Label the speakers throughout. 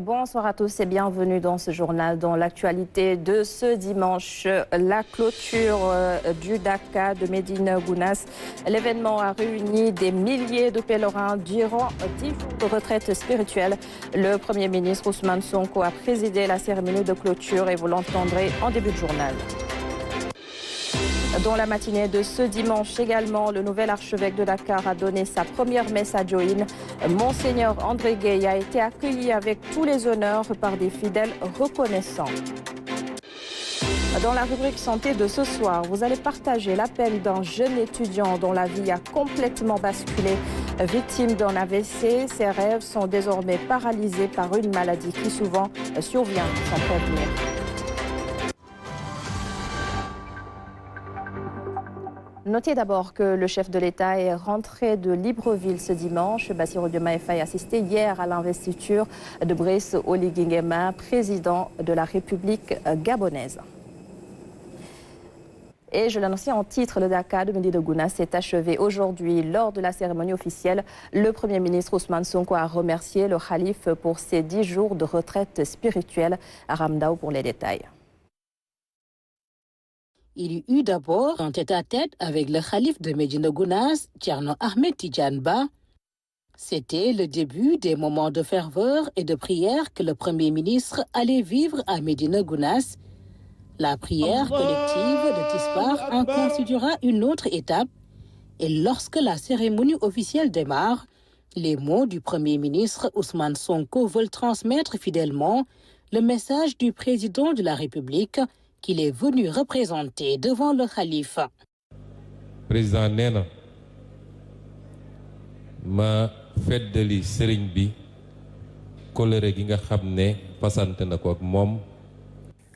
Speaker 1: Bonsoir à tous et bienvenue dans ce journal. Dans l'actualité de ce dimanche, la clôture du Dakar de Médina Gounass. L'événement a réuni des milliers de pèlerins durant 10 jours de retraite spirituelle. Le Premier ministre Ousmane Sonko a présidé la cérémonie de clôture et vous l'entendrez en début de journal. Dans la matinée de ce dimanche également, le nouvel archevêque de Dakar a donné sa première messe à Diohine. Monseigneur André Gueye a été accueilli avec tous les honneurs par des fidèles reconnaissants. Dans la rubrique santé de ce soir, vous allez partager l'appel d'un jeune étudiant dont la vie a complètement basculé. Victime d'un AVC, ses rêves sont désormais paralysés par une maladie qui souvent survient sans prévenir. Notez d'abord que le chef de l'État est rentré de Libreville ce dimanche. Bassirou Diomaye Faye a assisté hier à l'investiture de Brice Oligui Nguema, président de la République gabonaise. Et je l'annonçais en titre, le Dakar de Médina Gounass s'est achevé aujourd'hui. Lors de la cérémonie officielle, le Premier ministre Ousmane Sonko a remercié le Khalife pour ses 10 jours de retraite spirituelle. Aram Dao pour les détails.
Speaker 2: Il y eut d'abord un tête-à-tête avec le Khalife de Médina Gounass, Thierno Ahmed Tidiane Ba. C'était le début des moments de ferveur et de prière que le Premier ministre allait vivre à Médina Gounass. La prière collective de Tisbar en constituera une autre étape. Et lorsque la cérémonie officielle démarre, les mots du Premier ministre Ousmane Sonko veulent transmettre fidèlement le message du président de la République qu'il est venu représenter devant le Khalife.
Speaker 3: Président Nena, ma feddali serigne bi kolere gi nga xamné passante nako ak mom.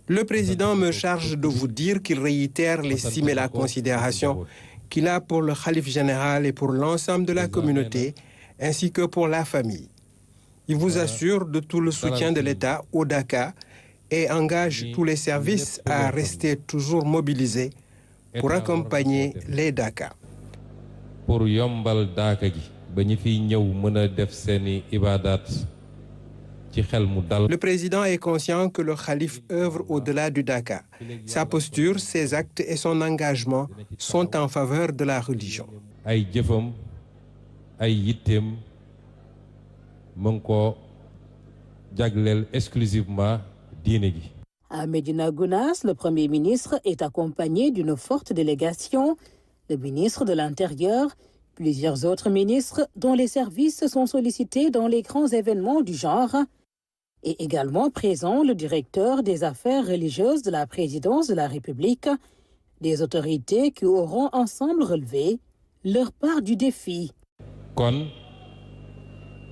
Speaker 4: Le président me charge de vous dire qu'il réitère l'estime et la considération qu'il a pour le Khalife général et pour l'ensemble de la communauté, ainsi que pour la famille. Il vous assure de tout le soutien de l'État au Dakar et engage tous les services à rester toujours mobilisés pour accompagner les Dakar.
Speaker 3: Pour yombal Dakar gi ba ñi fi ñew mëna def seeni ibadat ci xel mu dal. Le
Speaker 4: président est conscient que le Khalife œuvre au-delà du Dakar. Sa posture, ses actes et son engagement sont en faveur de la religion.
Speaker 3: Ay jëfëm ay yittem mën ko jaglel exclusivement.
Speaker 2: À Médina Gounass, le Premier ministre est accompagné d'une forte délégation, le ministre de l'Intérieur, plusieurs autres ministres dont les services sont sollicités dans les grands événements du genre, et également présent le directeur des affaires religieuses de la présidence de la République, des autorités qui auront ensemble relevé leur part du défi.
Speaker 3: Kon,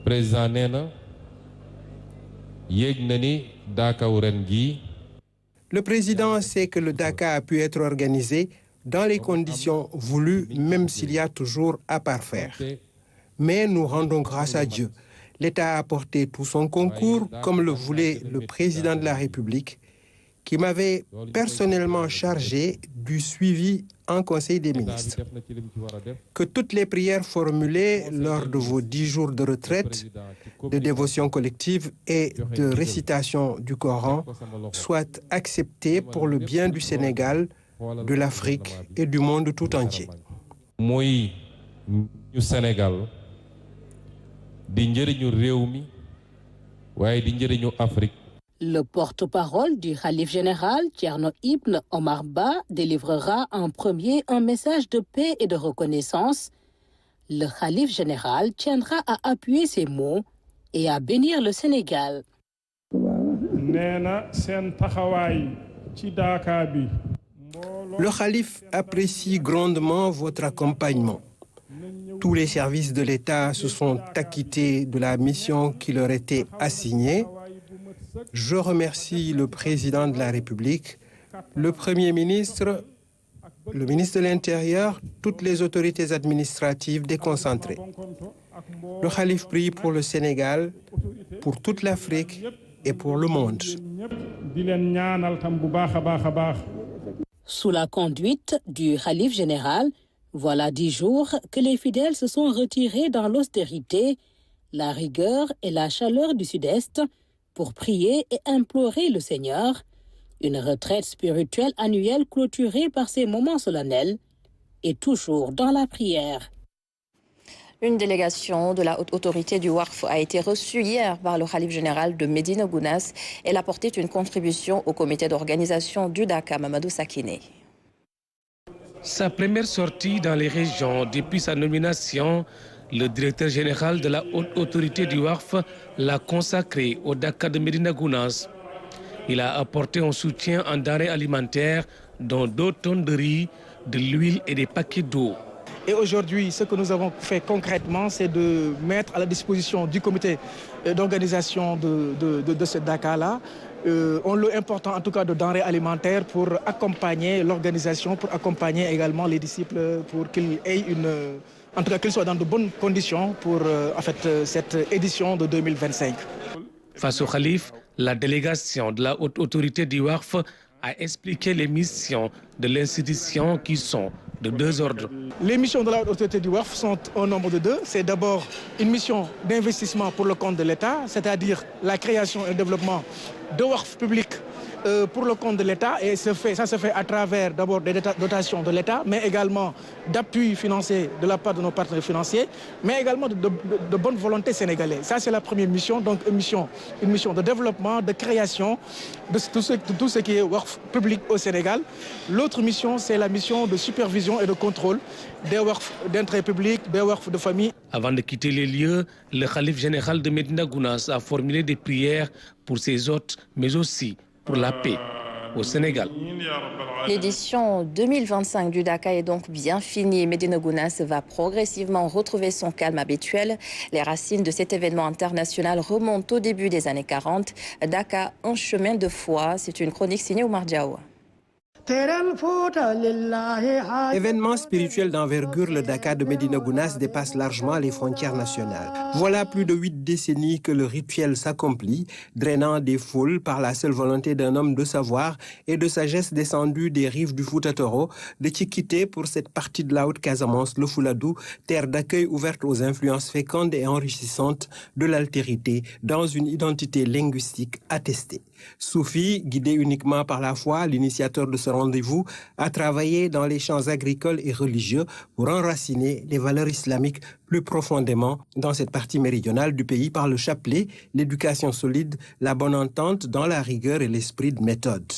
Speaker 3: président Nena,
Speaker 4: le président sait que le Dakar a pu être organisé dans les conditions voulues, même s'il y a toujours à parfaire. Mais nous rendons grâce à Dieu. L'État a apporté tout son concours, comme le voulait le président de la République, qui m'avait personnellement chargé du suivi en Conseil des ministres. Que toutes les prières formulées lors de vos 10 jours de retraite, de dévotion collective et de récitation du Coran soient acceptées pour le bien du Sénégal, de l'Afrique et du monde tout entier.
Speaker 3: Moy ñu Sénégal di njëriñu réew mi waaye di njëriñu Afrique.
Speaker 2: Le porte-parole du Khalife général, Thierno Ibn Omar Ba, délivrera en premier un message de paix et de reconnaissance. Le Khalife général tiendra à appuyer ses mots et à bénir le Sénégal.
Speaker 4: Le Khalife apprécie grandement votre accompagnement. Tous les services de l'État se sont acquittés de la mission qui leur était assignée. Je remercie le président de la République, le Premier ministre, le ministre de l'Intérieur, toutes les autorités administratives déconcentrées. Le Khalife prie pour le Sénégal, pour toute l'Afrique et pour le monde.
Speaker 2: Sous la conduite du Khalife général, voilà 10 jours que les fidèles se sont retirés dans l'austérité, la rigueur et la chaleur du Sud-Est pour prier et implorer le Seigneur. Une retraite spirituelle annuelle clôturée par ces moments solennels et toujours dans la prière.
Speaker 1: Une délégation de la haute autorité du Waqf a été reçue hier par le Khalif général de Médina Gounass. Elle a apporté une contribution au comité d'organisation du Daka, Mamadou Sakiné.
Speaker 5: Sa première sortie dans les régions depuis sa nomination, le directeur général de la haute autorité du Waqf l'a consacré au Daka de Médina Gounass. Il a apporté un soutien en denrées alimentaires, dont 2 tonnes de riz, de l'huile et des paquets d'eau.
Speaker 6: Et aujourd'hui, ce que nous avons fait concrètement, c'est de mettre à la disposition du comité d'organisation de ce Dakar-là un lot important, en tout cas, de denrées alimentaires pour accompagner l'organisation, pour accompagner également les disciples, pour qu'ils aient en tout cas, qu'ils soient dans de bonnes conditions pour cette édition de 2025.
Speaker 5: Face au Khalif, la délégation de la haute autorité du Waqf a expliqué les missions de l'institution qui sont de 2 ordres.
Speaker 6: Les missions de la haute autorité du Waqf sont au nombre de 2. C'est d'abord une mission d'investissement pour le compte de l'État, c'est-à-dire la création et le développement de Waqf publics pour le compte de l'État. Et ça se fait à travers d'abord des dotations de l'État, mais également d'appui financier de la part de nos partenaires financiers, mais également de bonne volonté sénégalais. Ça, c'est la première mission, donc une mission de développement, de création de tout ce qui est Waqf public au Sénégal. L'autre mission, c'est la mission de supervision et de contrôle des Waqf d'intérêt public, des Waqf de famille.
Speaker 5: Avant de quitter les lieux, le Khalif général de Médina Gounass a formulé des prières pour ses hôtes, mais aussi pour la paix au Sénégal.
Speaker 1: L'édition 2025 du Daka est donc bien finie. Médina Gounass va progressivement retrouver son calme habituel. Les racines de cet événement international remontent au début des années 40. Daka, un chemin de foi. C'est une chronique signée Oumar Diaw.
Speaker 4: Événement spirituel d'envergure, le Daka de Médina Gounass dépasse largement les frontières nationales. Voilà plus de 8 décennies que le rituel s'accomplit, drainant des foules par la seule volonté d'un homme de savoir et de sagesse descendu des rives du Fouta Toro, de Tchikité pour cette partie de la Haute-Casamance, le Fouladou, terre d'accueil ouverte aux influences fécondes et enrichissantes de l'altérité dans une identité linguistique attestée. Soufi, guidé uniquement par la foi, l'initiateur de ce rendez-vous, a travaillé dans les champs agricoles et religieux pour enraciner les valeurs islamiques plus profondément dans cette partie méridionale du pays par le chapelet, l'éducation solide, la bonne entente dans la rigueur et l'esprit de méthode.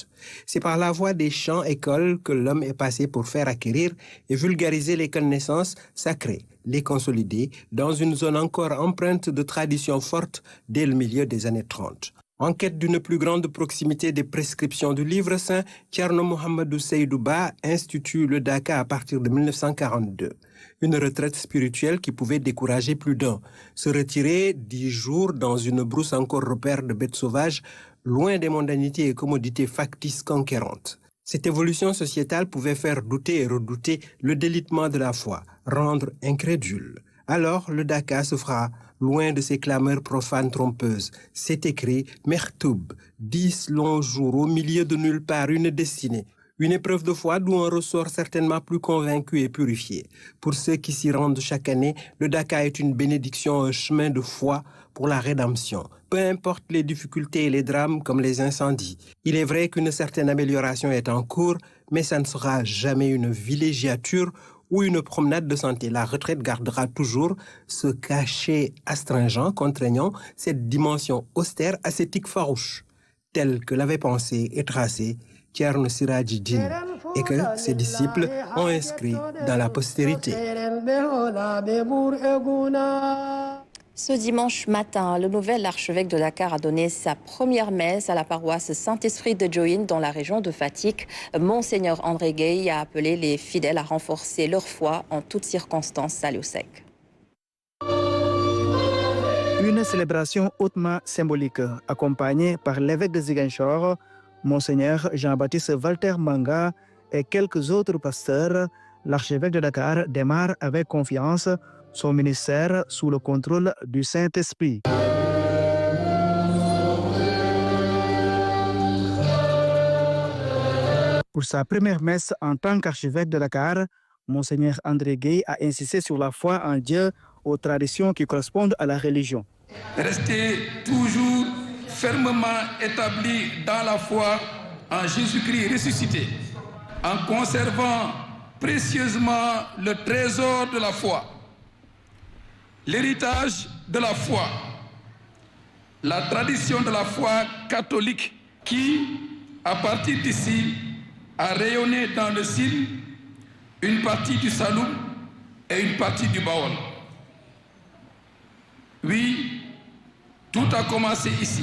Speaker 4: C'est par la voie des champs écoles que l'homme est passé pour faire acquérir et vulgariser les connaissances sacrées, les consolider dans une zone encore empreinte de traditions fortes dès le milieu des années 30. En quête d'une plus grande proximité des prescriptions du livre saint, Thierno Mohamedou Seydou Ba institue le Daka à partir de 1942. Une retraite spirituelle qui pouvait décourager plus d'un. Se retirer 10 jours dans une brousse encore repère de bêtes sauvages, loin des mondanités et commodités factices conquérantes. Cette évolution sociétale pouvait faire douter et redouter le délitement de la foi, rendre incrédule. Alors le Daka se fera loin de ces clameurs profanes trompeuses. C'est écrit Mertoub, 10 longs jours au milieu de nulle part, une destinée. Une épreuve de foi d'où on ressort certainement plus convaincu et purifié. Pour ceux qui s'y rendent chaque année, le Daka est une bénédiction, un chemin de foi pour la rédemption. Peu importe les difficultés et les drames comme les incendies. Il est vrai qu'une certaine amélioration est en cours, mais ça ne sera jamais une villégiature ou une promenade de santé. La retraite gardera toujours ce cachet astringent, contraignant, cette dimension austère, ascétique farouche, telle que l'avait pensé et tracé Thierno Siradji Dine, et que ses disciples ont inscrit dans la postérité.
Speaker 1: Ce dimanche matin, le nouvel archevêque de Dakar a donné sa première messe à la paroisse Saint-Esprit de Diohine dans la région de Fatick. Monseigneur André Gueye a appelé les fidèles à renforcer leur foi en toutes circonstances. Saliou Seck.
Speaker 7: Une célébration hautement symbolique, accompagnée par l'évêque de Ziguinchor, Monseigneur Jean-Baptiste Walter Manga et quelques autres pasteurs. L'archevêque de Dakar démarre avec confiance son ministère sous le contrôle du Saint-Esprit. Pour sa première messe en tant qu'archevêque de Dakar, Monseigneur André Gueye a insisté sur la foi en Dieu aux traditions qui correspondent à la religion.
Speaker 8: Restez toujours fermement établis dans la foi en Jésus-Christ ressuscité, en conservant précieusement le trésor de la foi, l'héritage de la foi, la tradition de la foi catholique qui, à partir d'ici, a rayonné dans le Sine, une partie du Saloum et une partie du Baol. Oui, tout a commencé ici.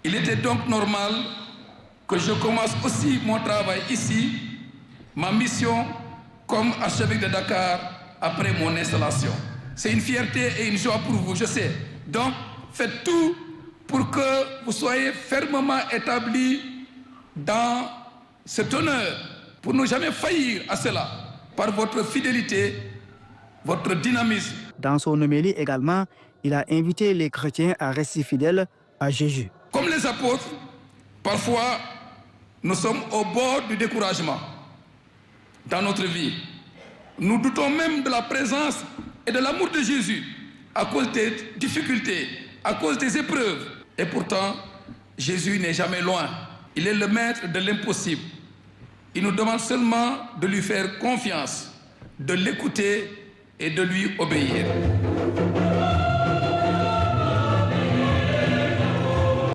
Speaker 8: Il était donc normal que je commence aussi mon travail ici, ma mission comme archevêque de Dakar après mon installation. C'est une fierté et une joie pour vous, je sais. Donc, faites tout pour que vous soyez fermement établis dans cet honneur, pour ne jamais faillir à cela, par votre fidélité, votre dynamisme.
Speaker 7: Dans son homélie également, il a invité les chrétiens à rester fidèles à Jésus.
Speaker 8: Comme les apôtres, parfois, nous sommes au bord du découragement dans notre vie. Nous doutons même de la présence et de l'amour de Jésus à cause des difficultés, à cause des épreuves. Et pourtant, Jésus n'est jamais loin. Il est le maître de l'impossible. Il nous demande seulement de lui faire confiance, de l'écouter et de lui obéir.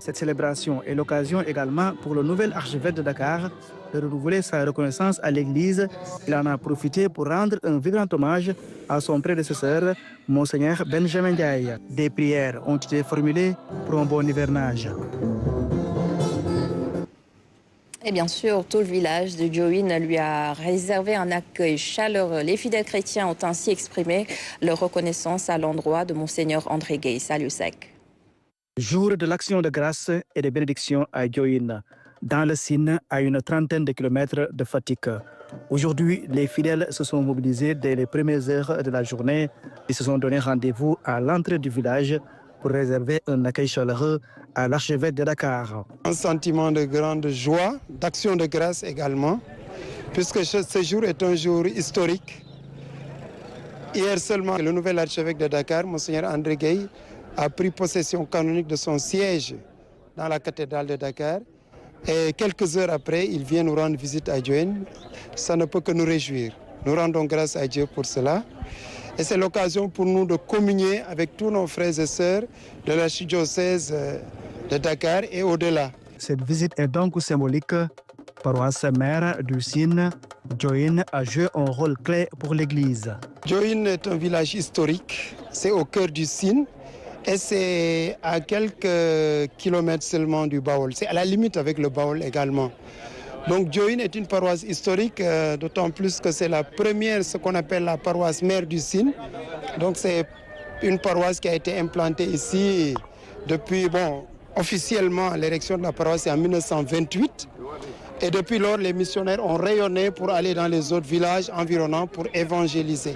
Speaker 7: Cette célébration est l'occasion également pour le nouvel archevêque de Dakar de renouveler sa reconnaissance à l'Église. Il en a profité pour rendre un vibrant hommage à son prédécesseur, Monseigneur Benjamin Ndiaye. Des prières ont été formulées pour un bon hivernage.
Speaker 1: Et bien sûr, tout le village de Diohine lui a réservé un accueil chaleureux. Les fidèles chrétiens ont ainsi exprimé leur reconnaissance à l'endroit de Monseigneur André Gueye. Salut Sec.
Speaker 7: Jour de l'action de grâce et de bénédiction à Diohine, dans le Sine, à une trentaine de kilomètres de Fatick. Aujourd'hui, les fidèles se sont mobilisés dès les premières heures de la journée. Ils se sont donné rendez-vous à l'entrée du village pour réserver un accueil chaleureux à l'archevêque de Dakar.
Speaker 9: Un sentiment de grande joie, d'action de grâce également, puisque ce jour est un jour historique. Hier seulement, le nouvel archevêque de Dakar, Monseigneur André Gueye, a pris possession canonique de son siège dans la cathédrale de Dakar. Et quelques heures après, il vient nous rendre visite à Diohine. Ça ne peut que nous réjouir. Nous rendons grâce à Dieu pour cela. Et c'est l'occasion pour nous de communier avec tous nos frères et sœurs de l'archidiocèse de Dakar et au-delà.
Speaker 7: Cette visite est donc symbolique. Paroisse mère du Sine, Diohine a joué un rôle clé pour l'Église.
Speaker 9: Diohine est un village historique. C'est au cœur du Sine. Et c'est à quelques kilomètres seulement du Baol. C'est à la limite avec le Baol également. Donc Diohine est une paroisse historique, d'autant plus que c'est la première, ce qu'on appelle la paroisse mère du Sine. Donc c'est une paroisse qui a été implantée ici depuis, officiellement l'érection de la paroisse c'est en 1928. Et depuis lors, les missionnaires ont rayonné pour aller dans les autres villages environnants pour évangéliser.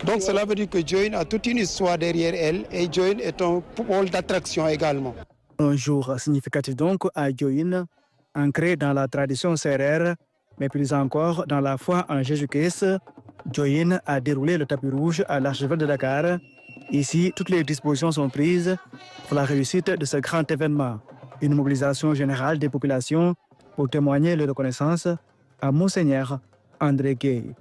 Speaker 9: Donc cela veut dire que Diohine a toute une histoire derrière elle et Diohine est un pôle d'attraction également.
Speaker 7: Un jour significatif donc à Diohine, ancré dans la tradition sérère, mais plus encore dans la foi en Jésus-Christ. Diohine a déroulé le tapis rouge à l'archevêque de Dakar. Ici, toutes les dispositions sont prises pour la réussite de ce grand événement. Une mobilisation générale des populations pour témoigner leur reconnaissance à Monseigneur André Gueye.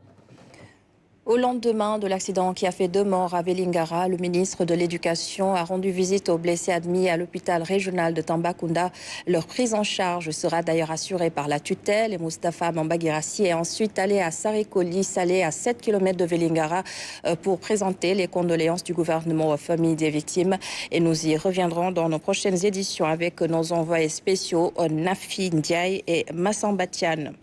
Speaker 1: Au lendemain de l'accident qui a fait 2 morts à Vélingara, le ministre de l'Éducation a rendu visite aux blessés admis à l'hôpital régional de Tambacounda. Leur prise en charge sera d'ailleurs assurée par la tutelle et Moustapha Mambagirassi est ensuite allé à Sarekoli, Salé, à 7 km de Vélingara, pour présenter les condoléances du gouvernement aux familles des victimes. Et nous y reviendrons dans nos prochaines éditions avec nos envoyés spéciaux Nafi Ndiaye et Massamba Tian.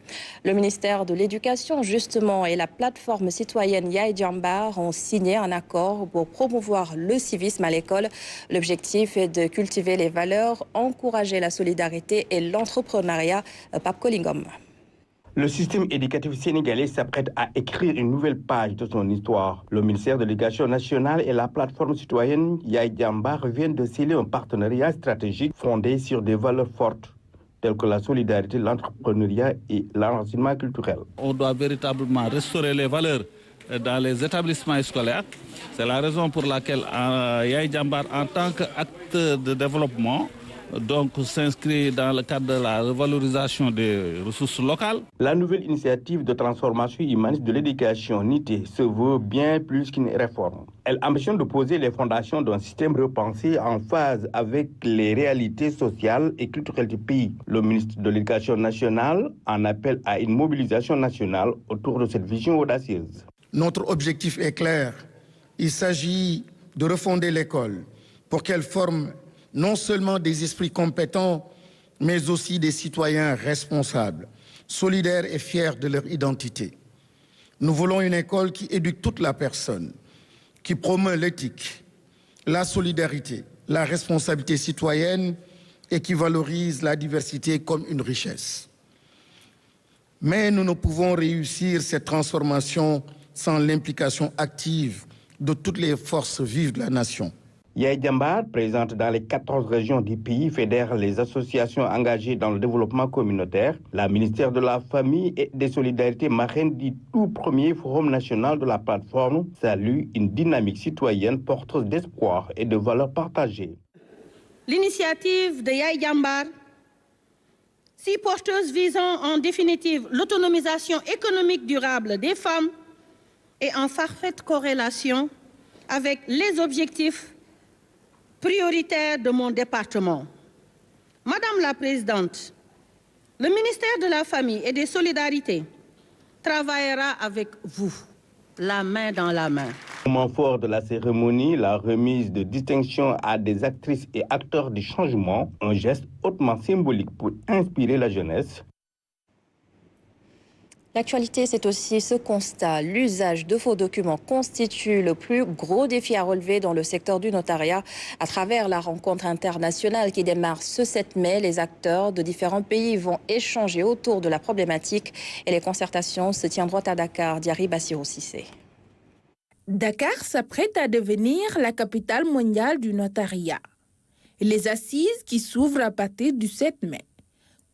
Speaker 1: Le ministère de l'Éducation, justement, et la plateforme citoyenne Yaye Djambar ont signé un accord pour promouvoir le civisme à l'école. L'objectif est de cultiver les valeurs, encourager la solidarité et l'entrepreneuriat. Pape Kolingom.
Speaker 10: Le système éducatif sénégalais s'apprête à écrire une nouvelle page de son histoire. Le ministère de l'Éducation nationale et la plateforme citoyenne Yaye Djambar viennent de sceller un partenariat stratégique fondé sur des valeurs fortes, telles que la solidarité, l'entrepreneuriat et l'enracinement culturel.
Speaker 11: On doit véritablement restaurer les valeurs dans les établissements scolaires. C'est la raison pour laquelle Yaye Jambar, en tant qu'acteur de développement, donc s'inscrit dans le cadre de la revalorisation des ressources locales.
Speaker 10: La nouvelle initiative de transformation humaniste de l'éducation, NITE, se veut bien plus qu'une réforme. Elle ambitionne de poser les fondations d'un système repensé en phase avec les réalités sociales et culturelles du pays. Le ministre de l'Éducation nationale en appelle à une mobilisation nationale autour de cette vision audacieuse.
Speaker 12: Notre objectif est clair. Il s'agit de refonder l'école pour qu'elle forme non seulement des esprits compétents, mais aussi des citoyens responsables, solidaires et fiers de leur identité. Nous voulons une école qui éduque toute la personne, qui promeut l'éthique, la solidarité, la responsabilité citoyenne et qui valorise la diversité comme une richesse. Mais nous ne pouvons réussir cette transformation sans l'implication active de toutes les forces vives de la nation.
Speaker 10: Yaye Jambar, présente dans les 14 régions du pays, fédère les associations engagées dans le développement communautaire. La ministère de la Famille et des Solidarités, marraine du tout premier forum national de la plateforme, salue une dynamique citoyenne porteuse d'espoir et de valeurs partagées.
Speaker 13: L'initiative de Yaye Jambar, si porteuse visant en définitive l'autonomisation économique durable des femmes, est en parfaite corrélation avec les objectifs prioritaire de mon département. Madame la Présidente, le ministère de la Famille et des Solidarités travaillera avec vous, la main dans la main.
Speaker 10: Moment fort de la cérémonie, la remise de distinction à des actrices et acteurs du changement, un geste hautement symbolique pour inspirer la jeunesse.
Speaker 1: L'actualité, c'est aussi ce constat. L'usage de faux documents constitue le plus gros défi à relever dans le secteur du notariat. À travers la rencontre internationale qui démarre ce 7 mai, les acteurs de différents pays vont échanger autour de la problématique et les concertations se tiendront à Dakar. Diary Bassirou Cissé.
Speaker 14: Dakar s'apprête à devenir la capitale mondiale du notariat. Les assises qui s'ouvrent à partir du 7 mai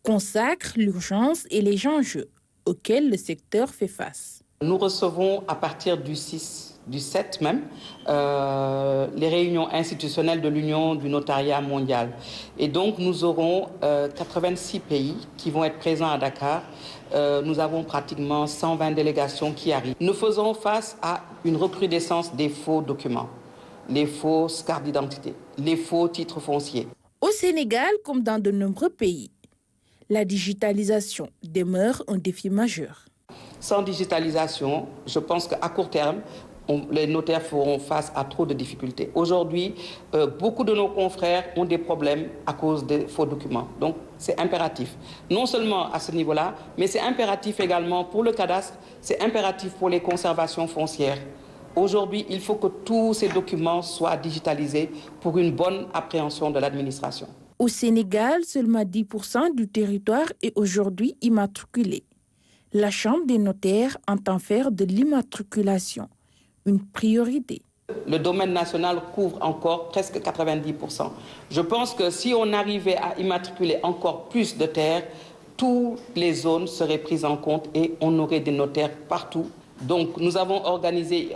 Speaker 14: consacrent l'urgence et les enjeux auxquels le secteur fait face.
Speaker 15: Nous recevons à partir du 7 même, les réunions institutionnelles de l'Union du notariat mondial. Et donc nous aurons 86 pays qui vont être présents à Dakar. Nous avons pratiquement 120 délégations qui arrivent. Nous faisons face à une recrudescence des faux documents, les fausses cartes d'identité, les faux titres fonciers.
Speaker 14: Au Sénégal, comme dans de nombreux pays, la digitalisation demeure un défi majeur.
Speaker 15: Sans digitalisation, je pense qu'à court terme, les notaires feront face à trop de difficultés. Aujourd'hui, beaucoup de nos confrères ont des problèmes à cause des faux documents. Donc, c'est impératif. Non seulement à ce niveau-là, mais c'est impératif également pour le cadastre, c'est impératif pour les conservations foncières. Aujourd'hui, il faut que tous ces documents soient digitalisés pour une bonne appréhension de l'administration.
Speaker 14: Au Sénégal, seulement 10% du territoire est aujourd'hui immatriculé. La Chambre des notaires entend faire de l'immatriculation une priorité.
Speaker 15: Le domaine national couvre encore presque 90%. Je pense que si on arrivait à immatriculer encore plus de terres, toutes les zones seraient prises en compte et on aurait des notaires partout. Donc nous avons organisé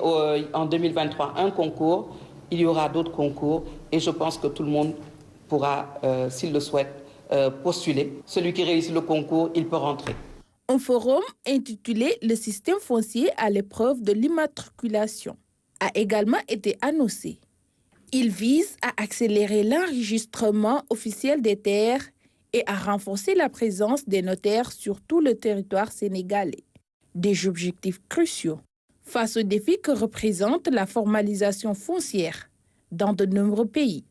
Speaker 15: en 2023 un concours, il y aura d'autres concours et je pense que tout le monde pourra, s'il le souhaite, postuler. Celui qui réussit le concours, il peut rentrer.
Speaker 14: Un forum intitulé « Le système foncier à l'épreuve de l'immatriculation » a également été annoncé. Il vise à accélérer l'enregistrement officiel des terres et à renforcer la présence des notaires sur tout le territoire sénégalais. Des objectifs cruciaux face aux défis que représente la formalisation foncière dans de nombreux pays.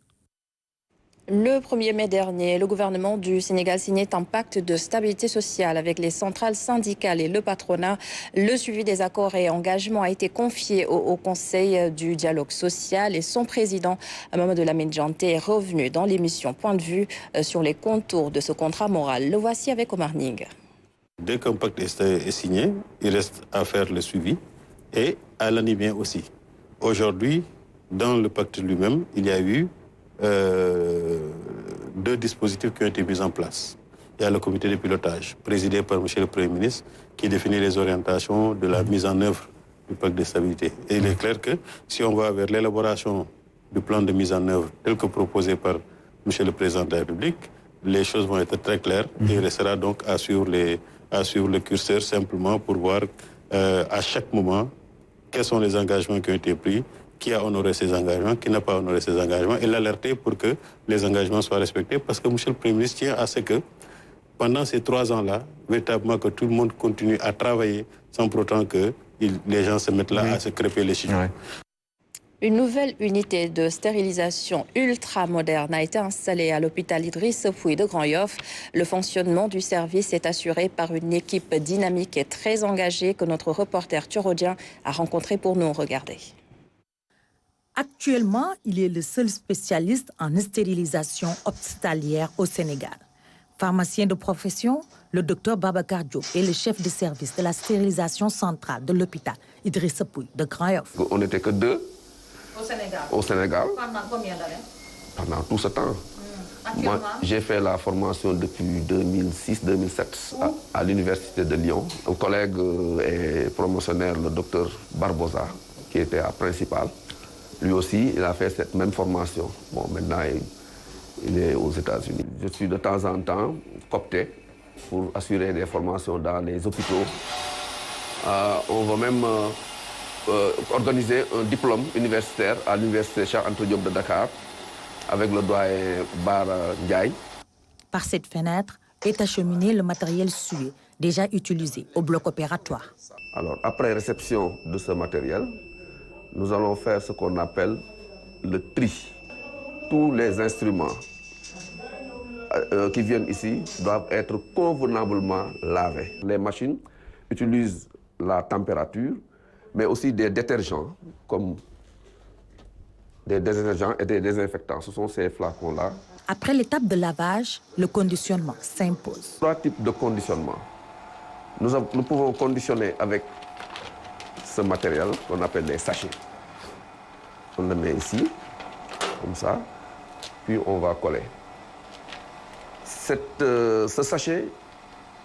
Speaker 1: Le 1er mai dernier, le gouvernement du Sénégal signait un pacte de stabilité sociale avec les centrales syndicales et le patronat. Le suivi des accords et engagements a été confié au Conseil du dialogue social et son président, Mamadou Lamine Dianté, est revenu dans l'émission Point de vue sur les contours de ce contrat moral. Le voici avec Omar Ning.
Speaker 16: Dès qu'un pacte est signé, il reste à faire le suivi et à l'animer aussi. Aujourd'hui, dans le pacte lui-même, il y a eu 2 dispositifs qui ont été mis en place. Il y a le comité de pilotage, présidé par M. le Premier ministre, qui définit les orientations de la mise en œuvre du pacte de stabilité. Et il est clair que si on va vers l'élaboration du plan de mise en œuvre tel que proposé par M. le Président de la République, les choses vont être très claires et il restera donc à suivre le curseur simplement pour voir à chaque moment quels sont les engagements qui ont été pris, qui a honoré ces engagements, qui n'a pas honoré ces engagements, et l'alerter pour que les engagements soient respectés, parce que M. le Premier ministre tient à ce que, pendant ces 3 ans-là, véritablement que tout le monde continue à travailler sans pour autant que les gens se mettent là à se crêper les chiffres.
Speaker 1: Une nouvelle unité de stérilisation ultra moderne a été installée à l'hôpital Idriss Pouye de Grand Yoff. Le fonctionnement du service est assuré par une équipe dynamique et très engagée que notre reporter Thurodien a rencontré pour nous regarder.
Speaker 17: Actuellement, il est le seul spécialiste en stérilisation hospitalière au Sénégal. Pharmacien de profession, le docteur Babacar Diop est le chef de service de la stérilisation centrale de l'hôpital Idriss Pouye de Grand Yoff.
Speaker 18: On n'était que 2 au Sénégal.
Speaker 17: Pendant combien d'années?
Speaker 18: Pendant tout ce temps. Moi, j'ai fait la formation depuis 2006-2007 à l'université de Lyon. Un collègue et promotionnaire, le docteur Barbosa, qui était à principal, lui aussi, il a fait cette même formation. Bon, maintenant, il est aux États-Unis. Je suis de temps en temps coopté pour assurer des formations dans les hôpitaux. On va même organiser un diplôme universitaire à l'université Cheikh Anta Diop de Dakar avec le doyen Bara Ndiaye.
Speaker 17: Par cette fenêtre est acheminé le matériel sué déjà utilisé au bloc opératoire.
Speaker 18: Alors, après réception de ce matériel, nous allons faire ce qu'on appelle le tri. Tous les instruments qui viennent ici doivent être convenablement lavés. Les machines utilisent la température, mais aussi des détergents, comme des détergents et des désinfectants. Ce sont ces flacons-là.
Speaker 17: Après l'étape de lavage, le conditionnement s'impose.
Speaker 18: 3 types de conditionnement. Nous pouvons conditionner avec ce matériel qu'on appelle les sachets. On le met ici, comme ça, puis on va coller. Ce sachet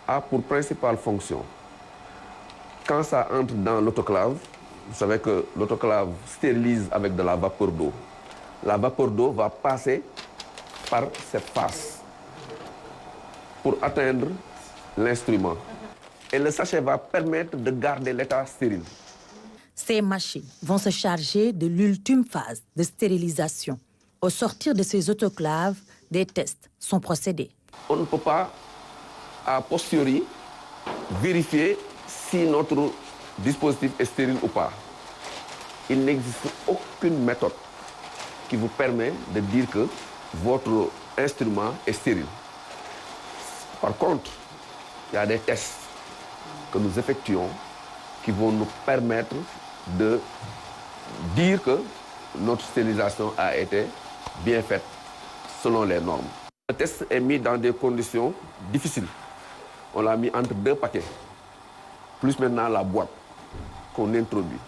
Speaker 18: a pour principale fonction, quand ça entre dans l'autoclave, vous savez que l'autoclave stérilise avec de la vapeur d'eau. La vapeur d'eau va passer par cette face pour atteindre l'instrument. Et le sachet va permettre de garder l'état stérile.
Speaker 17: Ces machines vont se charger de l'ultime phase de stérilisation. Au sortir de ces autoclaves, des tests sont procédés.
Speaker 18: On ne peut pas, a posteriori, vérifier si notre dispositif est stérile ou pas. Il n'existe aucune méthode qui vous permet de dire que votre instrument est stérile. Par contre, il y a des tests que nous effectuons qui vont nous permettre de dire que notre stérilisation a été bien faite selon les normes. Le test est mis dans des conditions difficiles. On l'a mis entre 2 paquets, plus maintenant la boîte qu'on introduit.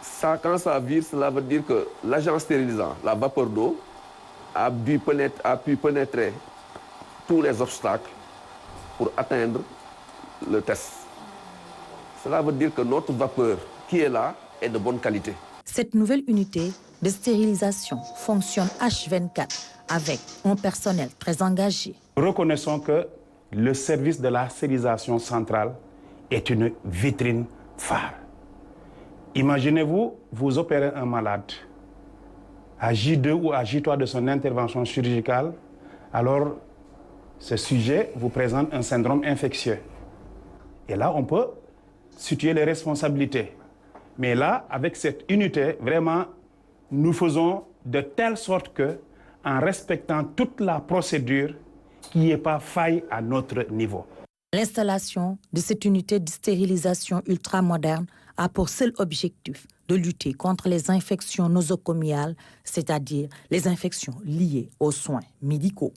Speaker 18: Ça, quand ça vire, cela veut dire que l'agent stérilisant, la vapeur d'eau, a pu pénétrer tous les obstacles pour atteindre le test. Cela veut dire que notre vapeur qui est là est de bonne qualité.
Speaker 17: Cette nouvelle unité de stérilisation fonctionne H24 avec un personnel très engagé.
Speaker 19: Reconnaissons que le service de la stérilisation centrale est une vitrine phare. Imaginez-vous, vous opérez un malade à J2 ou à J3 de son intervention chirurgicale, alors ce sujet vous présente un syndrome infectieux. Et là, on peut situer les responsabilités. Mais là, avec cette unité, vraiment, nous faisons de telle sorte que, en respectant toute la procédure, qu'il n'y ait pas faille à notre niveau.
Speaker 17: L'installation de cette unité de stérilisation ultramoderne a pour seul objectif de lutter contre les infections nosocomiales, c'est-à-dire les infections liées aux soins médicaux.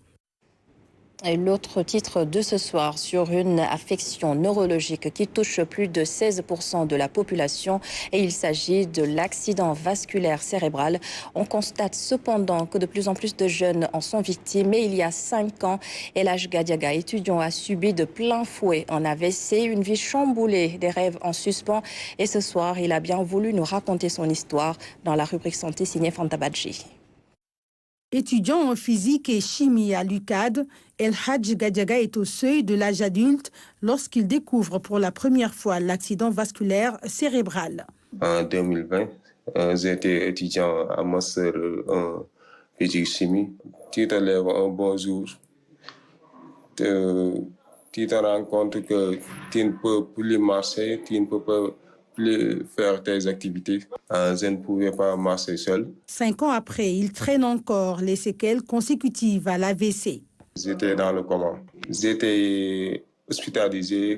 Speaker 1: Et l'autre titre de ce soir sur une affection neurologique qui touche plus de 16% de la population et il s'agit de l'accident vasculaire cérébral. On constate cependant que de plus en plus de jeunes en sont victimes et il y a 5 ans, Elhaj Gadiaga, étudiant, a subi de plein fouet en AVC, une vie chamboulée, des rêves en suspens et ce soir, il a bien voulu nous raconter son histoire dans la rubrique santé signée Fanta Badji.
Speaker 20: Étudiant en physique et chimie à l'UCAD, Elhaj Gadiaga est au seuil de l'âge adulte lorsqu'il découvre pour la première fois l'accident vasculaire cérébral.
Speaker 21: En 2020, j'étais étudiant à master en physique-chimie. Tu te lèves un bon jour, tu te rends compte que tu ne peux plus marcher, tu ne peux pas plus faire tes activités. Je ne pouvais pas marcher seul.
Speaker 20: 5 ans après, il traîne encore les séquelles consécutives à l'AVC.
Speaker 21: J'étais dans le coma. J'étais hospitalisé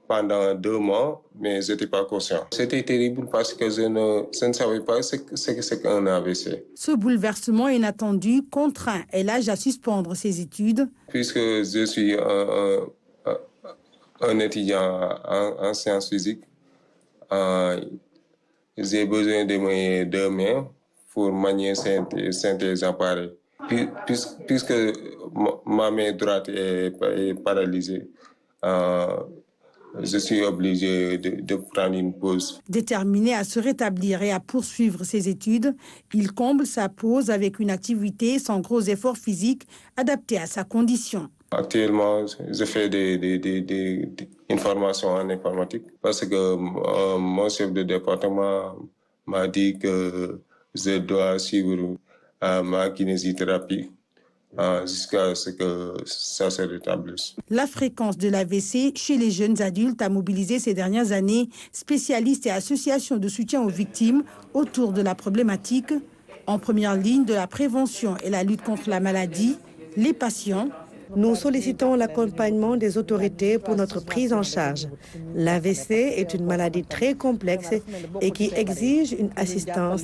Speaker 21: pendant 2 mois, mais je n'étais pas conscient. C'était terrible parce que je ne savais pas ce que c'est qu'un AVC.
Speaker 20: Ce bouleversement inattendu contraint Elhaj à suspendre ses études.
Speaker 21: Puisque je suis un étudiant en sciences physiques, j'ai besoin de mes 2 mains pour manier ces appareils. Puisque ma main droite est paralysée, je suis obligé de prendre une pause.
Speaker 20: Déterminé à se rétablir et à poursuivre ses études, il comble sa pause avec une activité sans gros efforts physiques adaptée à sa condition.
Speaker 21: Actuellement, je fais une formation en informatique parce que mon chef de département m'a dit que je dois suivre ma kinésithérapie jusqu'à ce que ça se rétablisse.
Speaker 20: La fréquence de l'AVC chez les jeunes adultes a mobilisé ces dernières années spécialistes et associations de soutien aux victimes autour de la problématique. En première ligne de la prévention et la lutte contre la maladie, les patients.
Speaker 22: Nous sollicitons l'accompagnement des autorités pour notre prise en charge. L'AVC est une maladie très complexe et qui exige une assistance.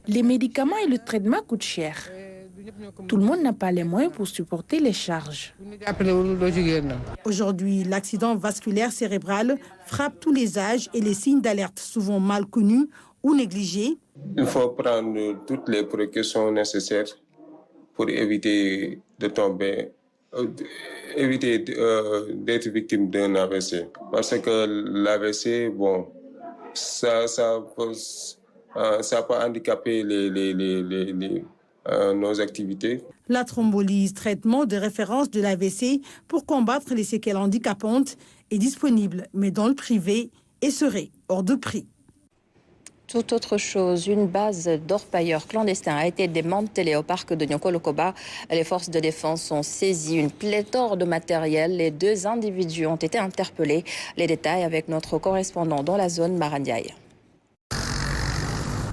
Speaker 14: Les médicaments et le traitement coûtent cher. Tout le monde n'a pas les moyens pour supporter les charges.
Speaker 20: Aujourd'hui, l'accident vasculaire cérébral frappe tous les âges et les signes d'alerte souvent mal connus ou négligés.
Speaker 21: Il faut prendre toutes les précautions nécessaires pour éviter de tomber, éviter d'être victime d'un AVC. Parce que l'AVC, bon, ça peut handicaper nos activités.
Speaker 20: La thrombolyse, traitement de référence de l'AVC pour combattre les séquelles handicapantes, est disponible, mais dans le privé et serait hors de prix.
Speaker 1: Tout autre chose, une base d'orpailleurs clandestins a été démantelée au parc de Niokolo-Koba. Les forces de défense ont saisi une pléthore de matériel. Les 2 individus ont été interpellés. Les détails avec notre correspondant dans la zone, Marandiaï.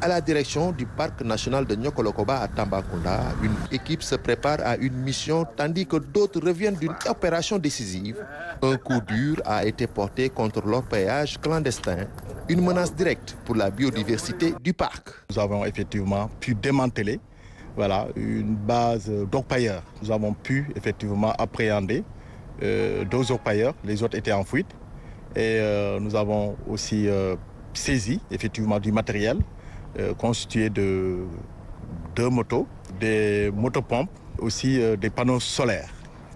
Speaker 23: À la direction du parc national de Niokolo-Koba à Tambacounda, une équipe se prépare à une mission tandis que d'autres reviennent d'une opération décisive. Un coup dur a été porté contre l'orpaillage clandestin, une menace directe pour la biodiversité du parc.
Speaker 24: Nous avons effectivement pu démanteler une base d'orpailleurs. Nous avons pu effectivement appréhender 2 orpailleurs, les autres étaient en fuite. Et nous avons aussi saisi effectivement du matériel constitué de 2 motos, des motopompes, aussi des panneaux solaires.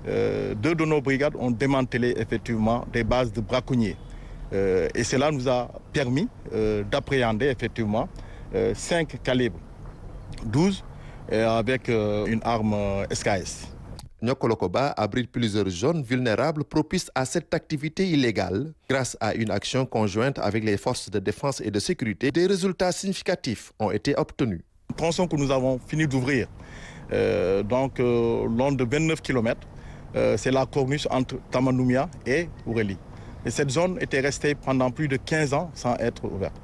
Speaker 24: 2 de nos brigades ont démantelé effectivement des bases de braconniers. Et cela nous a permis d'appréhender effectivement 5 calibres 12 avec une arme SKS.
Speaker 23: Niokolo-Koba abrite plusieurs zones vulnérables propices à cette activité illégale. Grâce à une action conjointe avec les forces de défense et de sécurité, des résultats significatifs ont été obtenus.
Speaker 24: Le tronçon que nous avons fini d'ouvrir, long de 29 km, c'est la corniche entre Tamanoumia et Ouréli. Et cette zone était restée pendant plus de 15 ans sans être ouverte.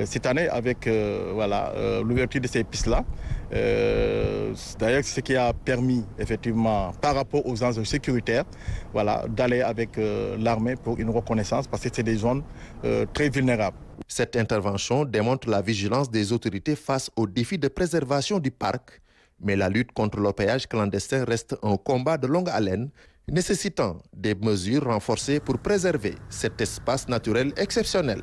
Speaker 24: Cette année, avec l'ouverture de ces pistes-là, d'ailleurs, c'est ce qui a permis, effectivement, par rapport aux enjeux sécuritaires, d'aller avec l'armée pour une reconnaissance, parce que c'est des zones très vulnérables.
Speaker 23: Cette intervention démontre la vigilance des autorités face aux défis de préservation du parc, Mais la lutte contre l'orpaillage clandestin reste un combat de longue haleine, nécessitant des mesures renforcées pour préserver cet espace naturel exceptionnel.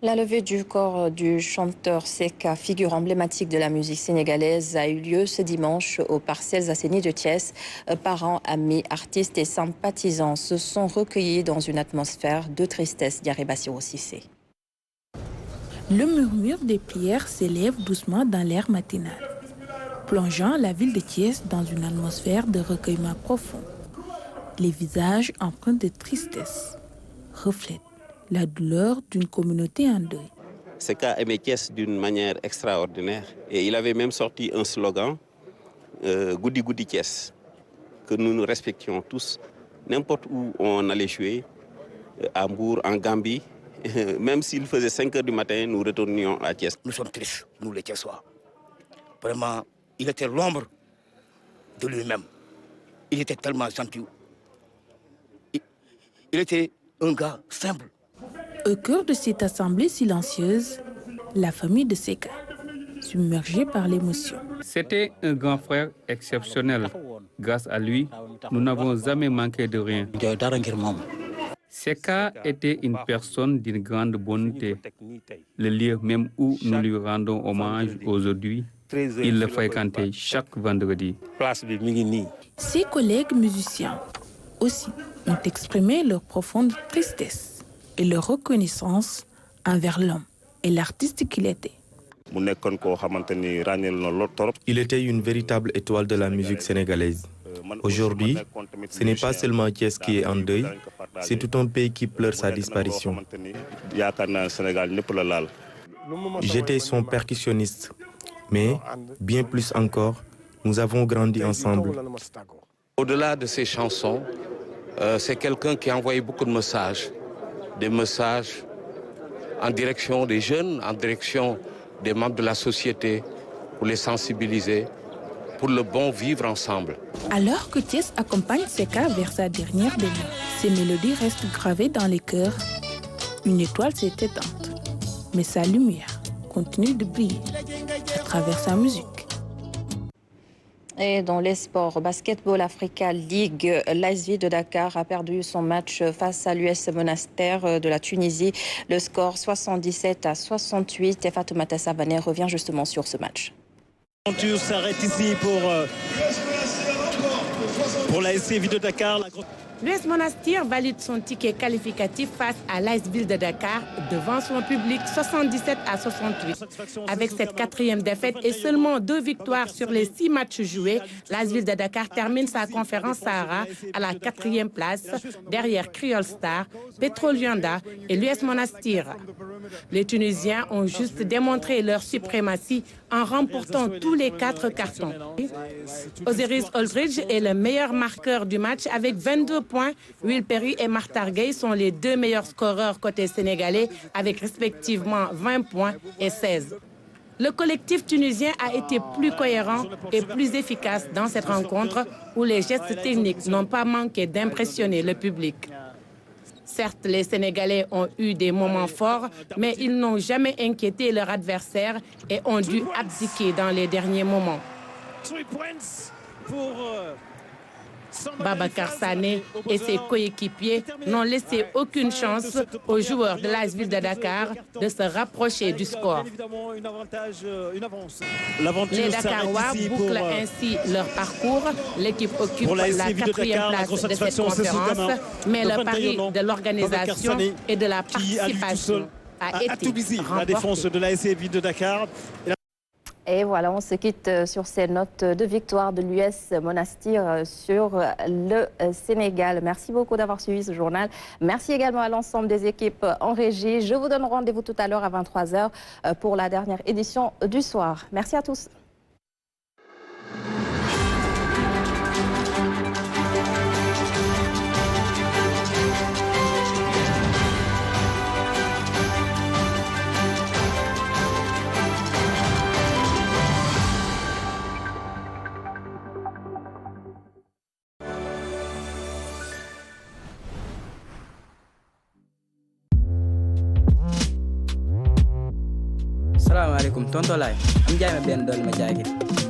Speaker 1: La levée du corps du chanteur Seka, figure emblématique de la musique sénégalaise, a eu lieu ce dimanche aux Parcelles Assainies de Thiès. Parents, amis, artistes et sympathisants se sont recueillis dans une atmosphère de tristesse. Diaré Bassirou Cissé.
Speaker 14: Le murmure des prières s'élève doucement dans l'air matinal, plongeant la ville de Thiès dans une atmosphère de recueillement profond. Les visages empreints de tristesse reflètent la douleur d'une communauté en deuil.
Speaker 2: Seka aimait Thiès d'une manière extraordinaire et il avait même sorti un slogan Goudi Goudi Thiès, que nous nous respections tous, n'importe où on allait jouer, à Mbour, en Gambie, même s'il faisait 5 h du matin, nous retournions à Thiès.
Speaker 3: Nous sommes tristes, nous les Thiessois. Vraiment, il était l'ombre de lui-même. Il était tellement gentil. Il était un gars simple.
Speaker 14: Au cœur de cette assemblée silencieuse, la famille de Seka, submergée par l'émotion.
Speaker 5: C'était un grand frère exceptionnel. Grâce à lui, nous n'avons jamais manqué de rien. Seka était une personne d'une grande bonté. Le lieu même où nous lui rendons hommage aujourd'hui, il le fréquentait chaque vendredi.
Speaker 14: Ses collègues musiciens aussi ont exprimé leur profonde tristesse et leur reconnaissance envers l'homme et l'artiste qu'il était.
Speaker 6: Il était une véritable étoile de la musique sénégalaise. Aujourd'hui, ce n'est pas seulement Thiès qui est en deuil, c'est tout un pays qui pleure sa disparition. J'étais son percussionniste, mais bien plus encore, nous avons grandi ensemble.
Speaker 25: Au-delà de ses chansons, c'est quelqu'un qui a envoyé beaucoup de messages. Des messages en direction des jeunes, en direction des membres de la société, pour les sensibiliser, pour le bon vivre ensemble.
Speaker 14: Alors que Thiès accompagne Seka vers sa dernière demeure, ses mélodies restent gravées dans les cœurs. Une étoile s'est éteinte, mais sa lumière continue de briller à travers sa musique.
Speaker 1: Et dans les sports, Basketball Africa League, l'AS de Dakar a perdu son match face à l'US Monastir de la Tunisie. Le score 77-68. Et Fatoumata Savané revient justement sur ce match.
Speaker 26: L'aventure s'arrête ici pour l'AS de Dakar.
Speaker 27: L'US Monastir valide son ticket qualificatif face à l'AS Ville de Dakar devant son public 77-68. Avec cette 4e défaite et seulement 2 victoires sur les 6 matchs joués, l'AS Ville de Dakar termine sa conférence Sahara à la 4e place, derrière Creole Star, Petrol Yanda et l'US Monastir. Les Tunisiens ont juste démontré leur suprématie en remportant tous les 4 cartons. Osiris Aldridge est le meilleur marqueur du match avec 22 points. Will Perry et Martar Gueye sont les 2 meilleurs scoreurs côté sénégalais avec respectivement 20 points et 16. Le collectif tunisien a été plus cohérent et plus efficace dans cette rencontre où les gestes techniques n'ont pas manqué d'impressionner le public. Certes, les Sénégalais ont eu des moments forts, mais ils n'ont jamais inquiété leur adversaire et ont dû abdiquer dans les derniers moments. Babacar Sané et ses coéquipiers n'ont laissé aucune chance aux joueurs de l'AS Ville de Dakar de se rapprocher du score. Les Dakarois bouclent ainsi leur parcours. L'équipe occupe la 4e place de cette conférence, mais le pari de l'organisation et de la participation a été remporté.
Speaker 26: La défense de l'AS Ville de Dakar.
Speaker 1: Et voilà, on se quitte sur ces notes de victoire de l'US Monastir sur le Sénégal. Merci beaucoup d'avoir suivi ce journal. Merci également à l'ensemble des équipes en régie. Je vous donne rendez-vous tout à l'heure à 23 h pour la dernière édition du soir. Merci à tous.
Speaker 28: salaamaaleykum tonton Laye am jaay ma benn dool ma jaay gi